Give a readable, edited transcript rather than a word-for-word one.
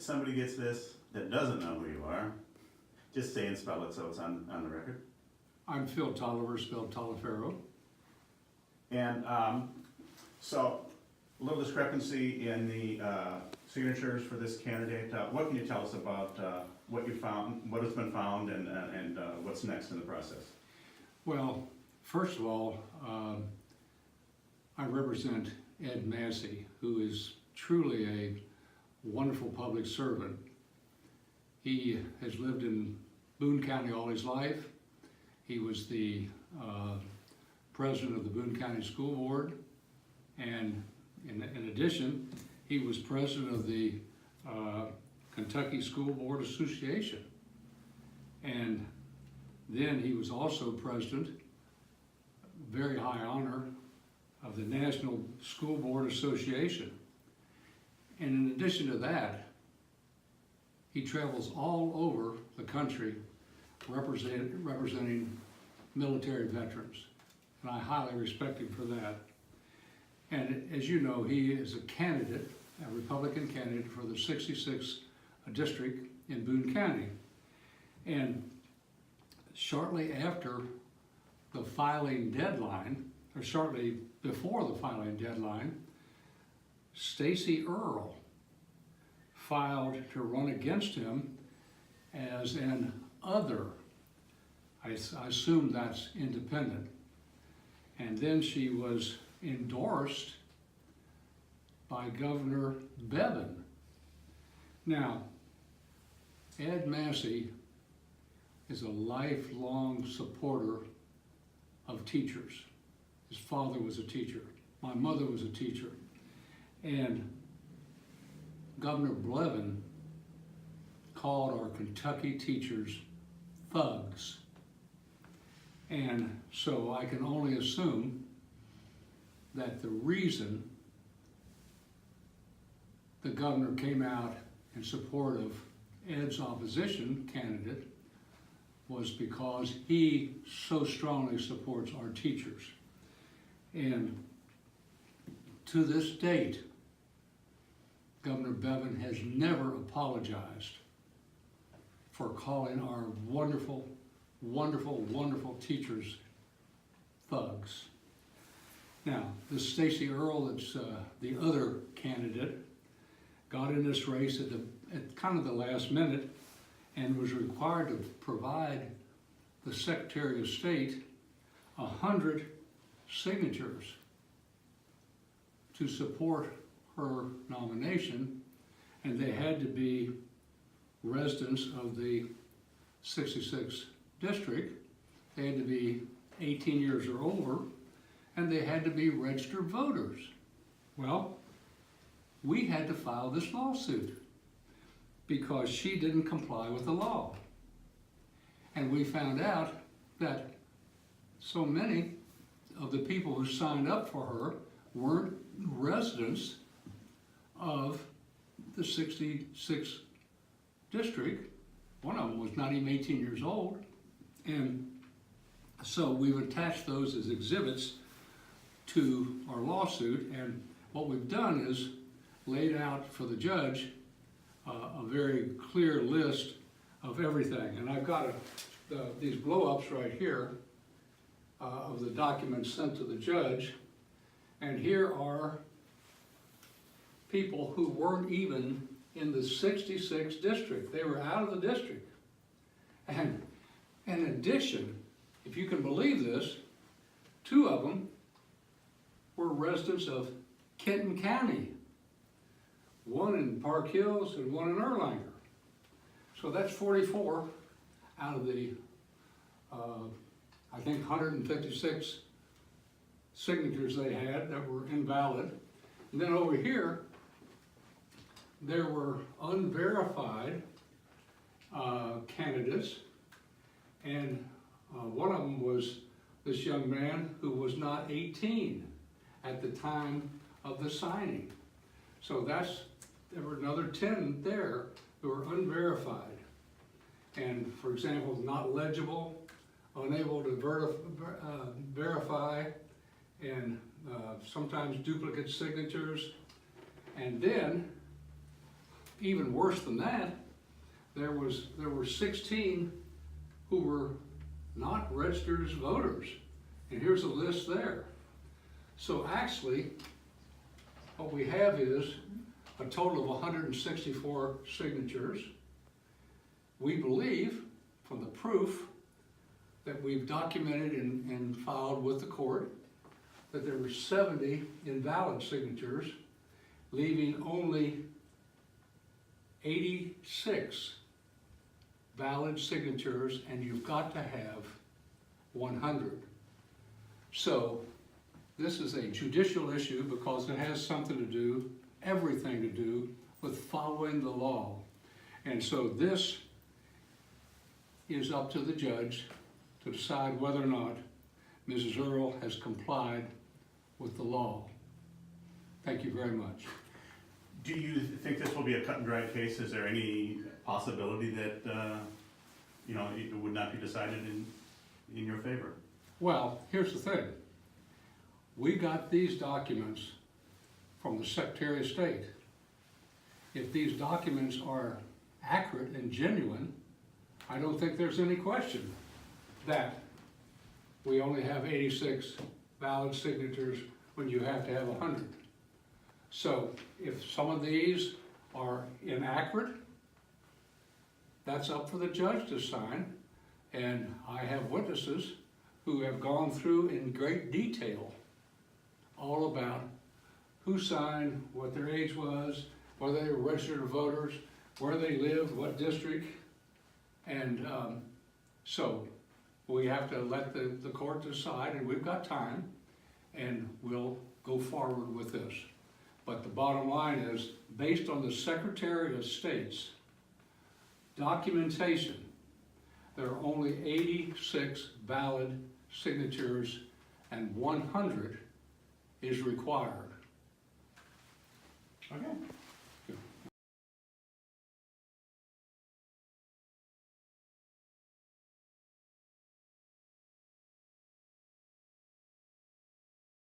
somebody gets this that doesn't know who you are, just say and spell it so it's on the record. I'm Phil Tolliver, spelled Taliaferro. And so, a little discrepancy in the signatures for this candidate. What can you tell us about what you found, what has been found, and what's next in the process? Well, first of all, I represent Ed Massey, who is truly a wonderful public servant. He has lived in Boone County all his life. He was the president of the Boone County School Board, and in addition, he was president of the Kentucky School Board Association. And then he was also president, very high honor, of the National School Board Association. And in addition to that, he travels all over the country representing military veterans. And I highly respect him for that. And as you know, he is a candidate, a Republican candidate for the 66th district in Boone County. And shortly after the filing deadline, or shortly before the filing deadline, Stacy Earl filed to run against him as an other. I assume that's independent. And then she was endorsed by Governor Bevin. Now, Ed Massey is a lifelong supporter of teachers. His father was a teacher. My mother was a teacher. And Governor Bevin called our Kentucky teachers thugs. And so I can only assume that the reason the governor came out in support of Ed's opposition candidate was because he so strongly supports our teachers. And to this date, Governor Bevin has never apologized for calling our wonderful, wonderful, wonderful teachers thugs. Now, this Stacy Earl, that's the other candidate, got in this race at kind of the last minute and was required to provide the Secretary of State 100 signatures to support her nomination, and they had to be residents of the 66th district. They had to be 18 years or over, and they had to be registered voters. Well, we had to file this lawsuit because she didn't comply with the law. And we found out that so many of the people who signed up for her weren't residents of the 66th district. One of them was not even 18 years old. And so we've attached those as exhibits to our lawsuit, and what we've done is laid out for the judge a very clear list of everything. And I've got these blow-ups right here of the documents sent to the judge, and here are people who weren't even in the 66th district. They were out of the district. And in addition, if you can believe this, 2 of them were residents of Kenton County. One in Park Hills and one in Erlanger. So that's 44 out of the, I think, 156 signatures they had that were invalid. And then over here, there were unverified candidates, and one of them was this young man who was not 18 at the time of the signing. So there were another 10 there who were unverified. And for example, not legible, unable to verify, and sometimes duplicate signatures. And then even worse than that, there were 16 who were not registered as voters. And here's a list there. So actually, what we have is a total of 164 signatures. We believe, from the proof that we've documented and filed with the court, that there were 70 invalid signatures, leaving only 86 valid signatures, and you've got to have 100. So this is a judicial issue because it has something to do, everything to do, with following the law. And so this is up to the judge to decide whether or not Mrs. Earl has complied with the law. Thank you very much. Do you think this will be a cut and dry case? Is there any possibility that, it would not be decided in your favor? Well, here's the thing. We got these documents from the Secretary of State. If these documents are accurate and genuine, I don't think there's any question that we only have 86 valid signatures when you have to have 100. So if some of these are inaccurate, that's up for the judge to sign. And I have witnesses who have gone through in great detail all about who signed, what their age was, whether they were registered voters, where they lived, what district. And so we have to let the court decide, and we've got time, and we'll go forward with this. But the bottom line is, based on the Secretary of State's documentation, there are only 86 valid signatures and 100 is required. Okay.